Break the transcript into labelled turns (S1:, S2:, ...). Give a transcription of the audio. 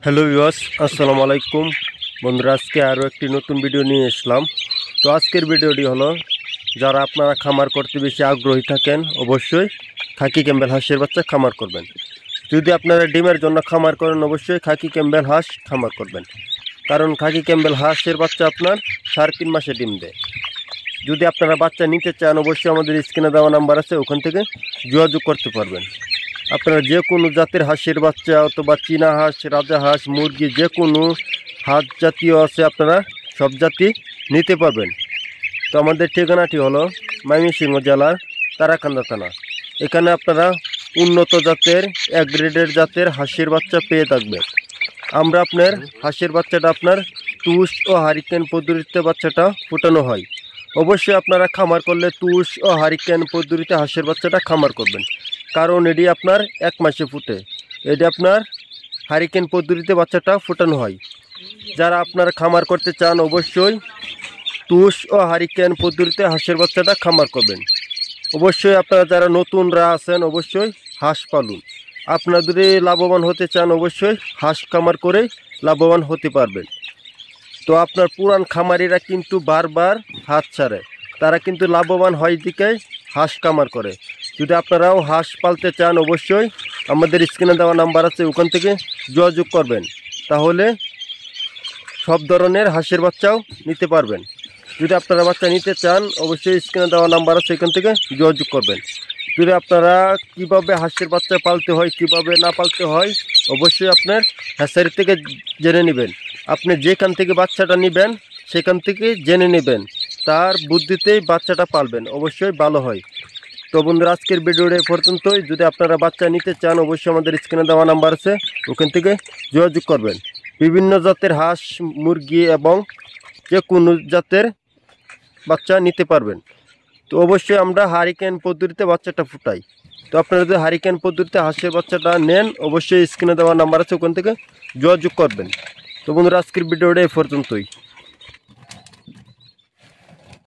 S1: Hello viewers, আসসালামু আলাইকুম বন্ধুরা। আজকে আরও একটি নতুন ভিডিও নিয়ে এসলাম। তো আজকের ভিডিওটি হলো, যারা আপনারা খামার করতে বেশি আগ্রহী থাকেন অবশ্যই খাকি ক্যাম্বেল হাঁসের বাচ্চা খামার করবেন। যদি আপনারা ডিমের জন্য খামার করেন অবশ্যই খাকি ক্যাম্বেল হাঁস খামার করবেন, কারণ খাকি ক্যাম্বেল হাঁসের বাচ্চা আপনার 3.5 মাসে ডিম দেয়। যদি আপনারা বাচ্চা নিতে চান অবশ্যই আমাদের স্ক্রিনে দেওয়া নাম্বার আছে, ওখান থেকে যোগাযোগ করতে পারবেন। আপনারা যে কোনো জাতের হাঁসের বাচ্চা অথবা চীনা হাঁস, রাজা হাঁস, মুরগি, যে কোনো হাঁস জাতীয় আছে আপনারা সব জাতি নিতে পারবেন। তো আমাদের ঠিকানাটি হলো ময়মনসিংহ জেলার তারাকান্দা থানা। এখানে আপনারা উন্নত জাতের এক গ্রেডের জাতের হাঁসের বাচ্চা পেয়ে থাকবেন। আমরা আপনার হাঁসের বাচ্চাটা আপনার তুষ ও হারিকেন পদ্ধতিতে বাচ্চাটা ফোটানো হয়। অবশ্যই আপনারা খামার করলে তুষ ও হারিকেন পদ্ধতিতে হাঁসের বাচ্চাটা খামার করবেন, কারণ এটি আপনার 1 মাসে ফুটে। এটি আপনার হারিকেন পদ্ধতিতে বাচ্চাটা ফোটানো হয়। যারা আপনারা খামার করতে চান অবশ্যই তুষ ও হারিকেন পদ্ধতিতে হাঁসের বাচ্চাটা খামার করবেন। অবশ্যই আপনারা যারা নতুনরা আছেন অবশ্যই হাঁস পালুন। আপনারা যদি লাভবান হতে চান অবশ্যই হাঁস খামার করে লাভবান হতে পারবেন। তো আপনার পুরান খামারিরা কিন্তু বারবার হাত ছাড়ে, তারা কিন্তু লাভবান হয় দিকে হাঁস খামার করে। যদি আপনারাও হাঁস পালতে চান অবশ্যই আমাদের স্ক্রিনে দেওয়া নাম্বার আছে, ওখান থেকে যোগাযোগ করবেন, তাহলে সব ধরনের হাঁসের বাচ্চাও নিতে পারবেন। যদি আপনারা বাচ্চা নিতে চান অবশ্যই স্ক্রিনে দেওয়া নাম্বার আছে, এখান থেকে যোগাযোগ করবেন। যদি আপনারা কিভাবে হাঁসের বাচ্চা পালতে হয়, কিভাবে না পালতে হয় অবশ্যই আপনার হ্যাচারি থেকে জেনে নেবেন। আপনি যেখান থেকে বাচ্চাটা নেবেন সেখান থেকে জেনে নেবেন, তার বুদ্ধিতেই বাচ্চাটা পালবেন, অবশ্যই ভালো হয়। তো বন্ধুরা, আজকের ভিডিওটা এই পর্যন্তই। যদি আপনারা বাচ্চা নিতে চান অবশ্যই আমাদের স্ক্রিনে দেওয়া নাম্বার আছে, ওখান থেকে যোগাযোগ করবেন। বিভিন্ন জাতের হাঁস, মুরগি এবং যে কোনো জাতের বাচ্চা নিতে পারবেন। তো অবশ্যই আমরা হারিকেন পদ্ধতিতে বাচ্চাটা ফুটাই। তো আপনারা যদি হারিকেন পদ্ধতিতে হাঁসের বাচ্চাটা নেন অবশ্যই স্ক্রিনে দেওয়া নাম্বার আছে, ওখান থেকে যোগাযোগ করবেন। তো বন্ধুরা, আজকের ভিডিওটা এই পর্যন্তই।